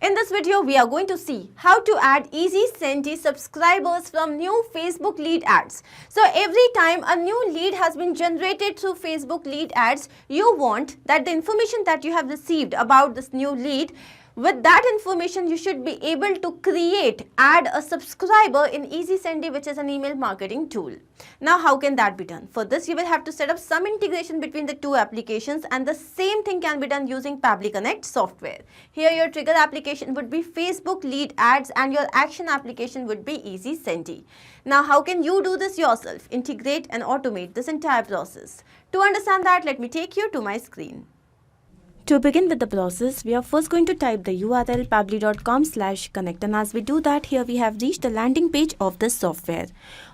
In this video, we are going to see how to add EasySendy subscribers from new Facebook lead ads. So every time a new lead has been generated through Facebook lead ads, you want that the information that you have received about this new lead, with that information, you should be able to add a subscriber in EasySendy, which is an email marketing tool. Now, how can that be done? For this, you will have to set up some integration between the two applications, and the same thing can be done using Pabbly Connect software. Here, your trigger application would be Facebook lead ads and your action application would be EasySendy. Now, how can you do this yourself? Integrate and automate this entire process. To understand that, let me take you to my screen. To begin with the process, we are first going to type the URL pabbly.com/connect, and as we do that, here we have reached the landing page of this software.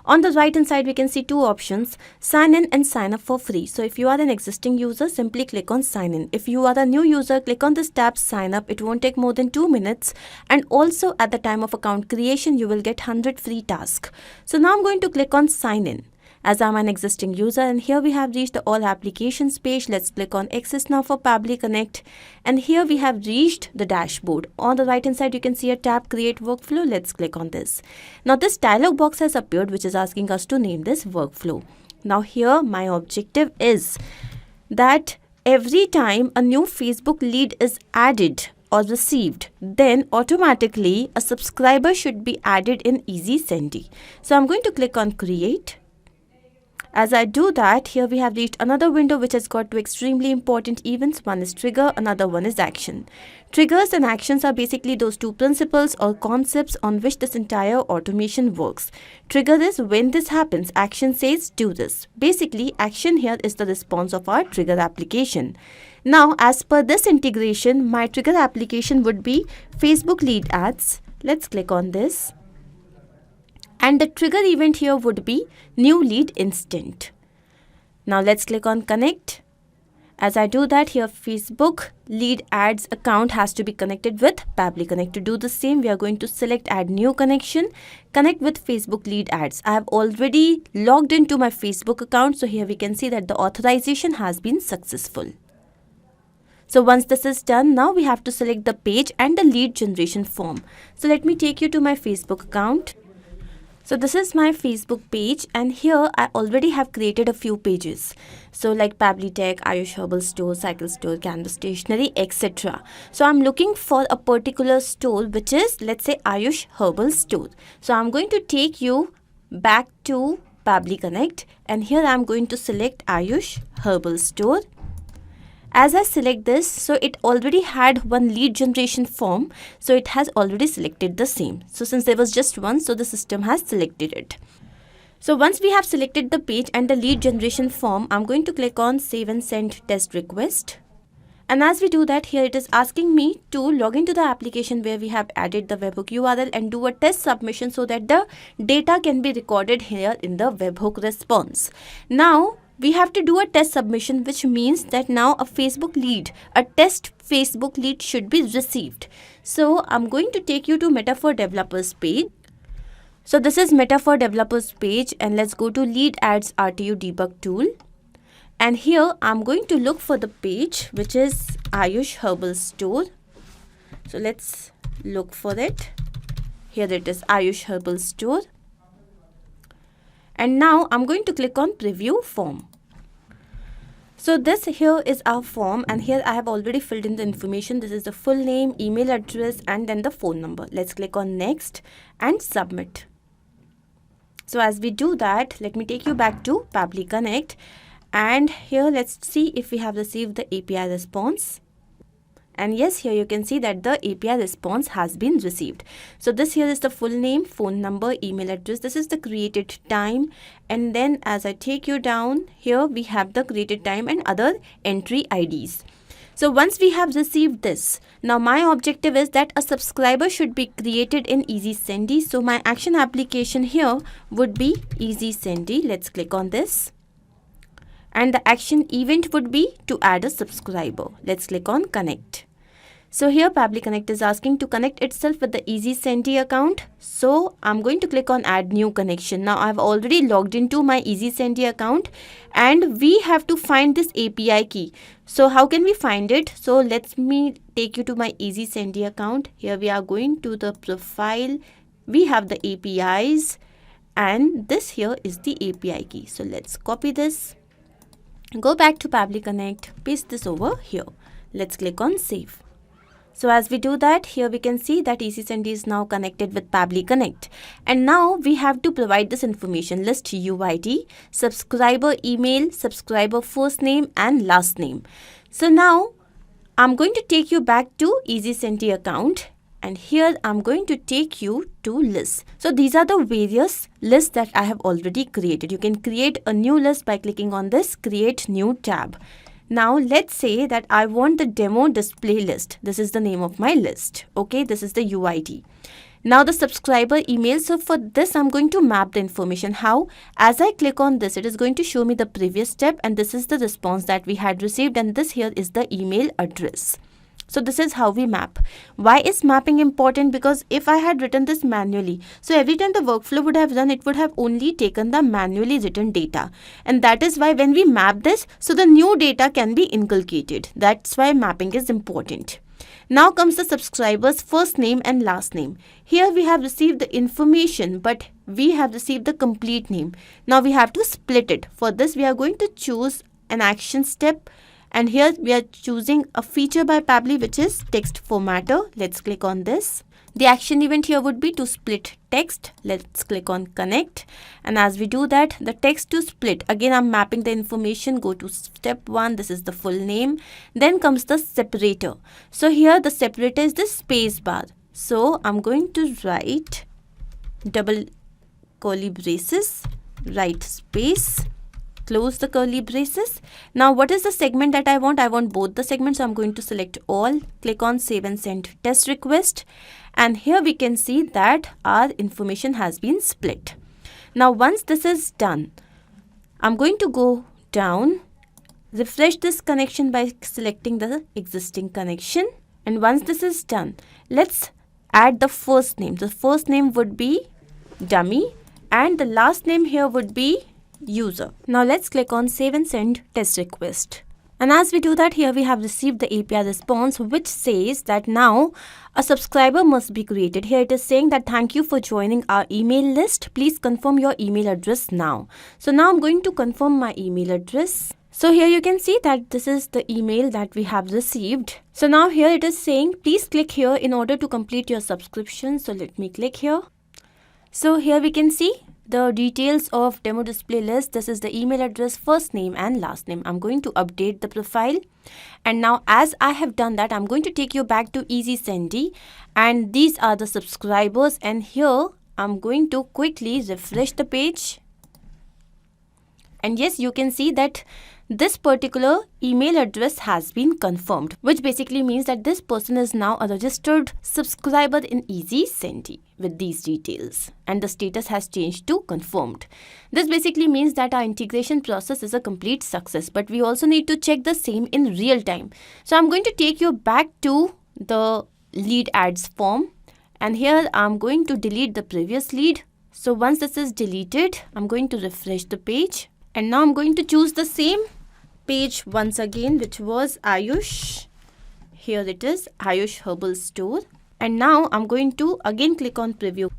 On the right hand side, we can see two options, sign in and sign up for free. So if you are an existing user, simply click on sign in. If you are a new user, click on this tab sign up. It won't take more than 2 minutes, and also at the time of account creation, you will get 100 free tasks. So now I'm going to click on sign in, as I'm an existing user, and here we have reached the all applications page. Let's click on access now for Pabbly Connect, and here we have reached the dashboard. On the right hand side, you can see a tab create workflow. Let's click on this. Now this dialog box has appeared, which is asking us to name this workflow. Now here my objective is that every time a new Facebook lead is added or received, then automatically a subscriber should be added in EasySendy. So I'm going to click on create. As I do that, here we have reached another window which has got two extremely important events. One is trigger, another one is action. Triggers and actions are basically those two principles or concepts on which this entire automation works. Trigger is when this happens. Action says do this. Basically, action here is the response of our trigger application. Now, as per this integration, my trigger application would be Facebook lead ads. Let's click on this. And the trigger event here would be new lead instant. Now let's click on connect. As I do that, here Facebook lead ads account has to be connected with Pabbly Connect. To do the same, we are going to select add new connection, connect with Facebook lead ads. I have already logged into my Facebook account, so here we can see that the authorization has been successful. So once this is done, now we have to select the page and the lead generation form. So let me take you to my Facebook account. So this is my Facebook page, and here I already have created a few pages. So like Pabbly Tech, Ayush Herbal Store, Cycle Store, Canvas Stationery, etc. So I'm looking for a particular store which is, let's say, Ayush Herbal Store. So I'm going to take you back to Pabbly Connect, and here I'm going to select Ayush Herbal Store. As I select this, so it already had one lead generation form, so it has already selected the same. So since there was just one, so the system has selected it. So once we have selected the page and the lead generation form, I'm going to click on save and send test request. And as we do that, here it is asking me to log into the application where we have added the webhook URL and do a test submission so that the data can be recorded here in the webhook response. Now, we have to do a test submission, which means that now a test Facebook lead should be received. So I'm going to take you to Meta for Developers page. So this is Meta for Developers page, and let's go to lead ads RTU debug tool. And here I'm going to look for the page which is Ayush Herbal Store. So let's look for it. Here it is, Ayush Herbal Store. And now I'm going to click on preview form. So this here is our form, and here I have already filled in the information. This is the full name, email address, and then the phone number. Let's click on next and submit. So as we do that, let me take you back to Pabbly Connect, and here let's see if we have received the API response. And yes, here you can see that the API response has been received. So this here is the full name, phone number, email address. This is the created time. And then as I take you down, here we have the created time and other entry IDs. So once we have received this, now my objective is that a subscriber should be created in EasySendy. So my action application here would be EasySendy. Let's click on this. And the action event would be to add a subscriber. Let's click on connect. So here Pabbly Connect is asking to connect itself with the EasySendy account. So I'm going to click on add new connection. Now I've already logged into my EasySendy account and we have to find this API key. So how can we find it? So let me take you to my EasySendy account. Here we are going to the profile. We have the APIs and this here is the API key. So let's copy this. Go back to Pabbly Connect. Paste this over here. Let's click on save. So as we do that, here we can see that EasySendy is now connected with Pabbly Connect. And now we have to provide this information: list UID, subscriber email, subscriber first name and last name. So now I'm going to take you back to EasySendy account. And here I'm going to take you to lists. So these are the various lists that I have already created. You can create a new list by clicking on this create new tab. Now let's say that I want the demo display list. This is the name of my list. Okay, this is the UID. Now the subscriber email. So for this, I'm going to map the information. How? As I click on this, it is going to show me the previous step and this is the response that we had received and this here is the email address. So this is how we map. Why is mapping important? Because if I had written this manually, so every time the workflow would have run, it would have only taken the manually written data. And that is why when we map this, so the new data can be inculcated. That's why mapping is important. Now comes the subscriber's first name and last name. Here we have received the information, but we have received the complete name. Now we have to split it. For this, we are going to choose an action step. And here we are choosing a feature by Pabbly, which is text formatter. Let's click on this. The action event here would be to split text. Let's click on connect. And as we do that, the text to split. Again, I'm mapping the information. Go to step 1. This is the full name. Then comes the separator. So here the separator is the space bar. So I'm going to write double curly braces, write space, close the curly braces. Now what is the segment that I want? I want both the segments. So I'm going to select all, click on save and send test request. And here we can see that our information has been split. Now once this is done, I'm going to go down, refresh this connection by selecting the existing connection. And once this is done, let's add the first name. The first name would be dummy and the last name here would be user. Now let's click on save and send test request. And as we do that, here we have received the API response which says that now a subscriber must be created. Here it is saying that thank you for joining our email list. Please confirm your email address now. So now I'm going to confirm my email address. So here you can see that this is the email that we have received. So now here it is saying please click here in order to complete your subscription. So let me click here. So here we can see the details of demo display list. This is the email address, first name and last name. I'm going to update the profile. And now as I have done that, I'm going to take you back to EasySendy. And these are the subscribers. And here I'm going to quickly refresh the page. And yes, you can see that this particular email address has been confirmed, which basically means that this person is now a registered subscriber in EasySendy with these details and the status has changed to confirmed. This basically means that our integration process is a complete success, but we also need to check the same in real time. So I'm going to take you back to the lead ads form and here I'm going to delete the previous lead. So once this is deleted, I'm going to refresh the page and now I'm going to choose the same page once again, which was Ayush. Here it is, Ayush Herbal Store. And now I'm going to again click on preview.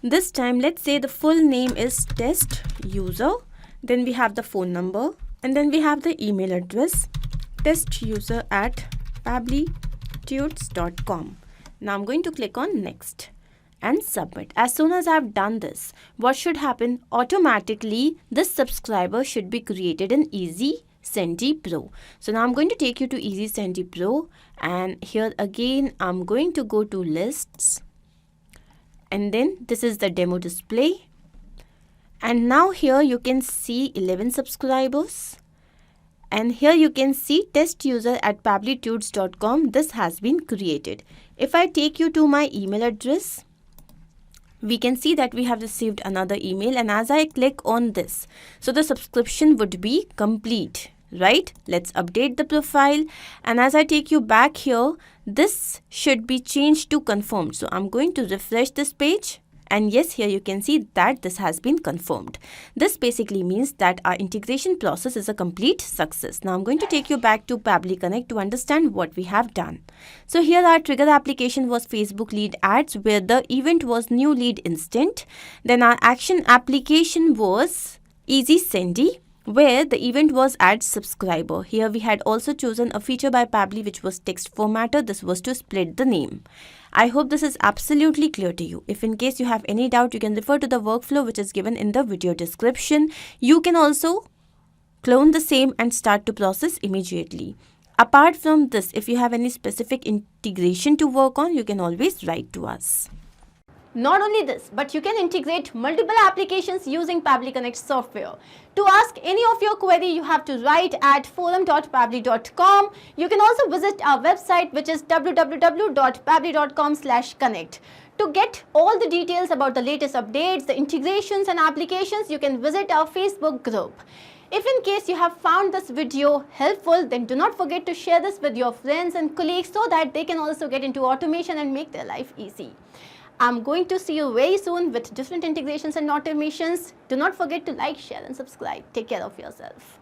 This time, let's say the full name is test user. Then we have the phone number and then we have the email address testuser@pabblytudes.com. Now I'm going to click on next and submit. As soon as I've done this, what should happen? Automatically, this subscriber should be created in EasySendy Pro. So now I'm going to take you to EasySendy Pro and here again I'm going to go to lists and then this is the demo display and now here you can see 11 subscribers and here you can see testuser@pabblytudes.com. This has been created. If I take you to my email address, we can see that we have received another email and as I click on this, so the subscription would be complete, right? Let's update the profile and as I take you back here, this should be changed to confirmed. So I'm going to refresh this page. And yes, here you can see that this has been confirmed. This basically means that our integration process is a complete success. Now I'm going to take you back to Pabbly Connect to understand what we have done. So here our trigger application was Facebook lead ads, where the event was new lead instant. Then our action application was EasySendy, where the event was add subscriber. Here we had also chosen a feature by Pabbly which was text formatter. This was to split the name. I hope this is absolutely clear to you. If in case you have any doubt, you can refer to the workflow which is given in the video description. You can also clone the same and start to process immediately. Apart from this, if you have any specific integration to work on, you can always write to us. Not only this, but you can integrate multiple applications using Pabbly Connect software. To ask any of your query, you have to write at forum.pabbly.com. You can also visit our website, which is www.pabbly.com/connect. To get all the details about the latest updates, the integrations and applications, you can visit our Facebook group. If in case you have found this video helpful, then do not forget to share this with your friends and colleagues so that they can also get into automation and make their life easy. I'm going to see you very soon with different integrations and automations. Do not forget to like, share and subscribe. Take care of yourself.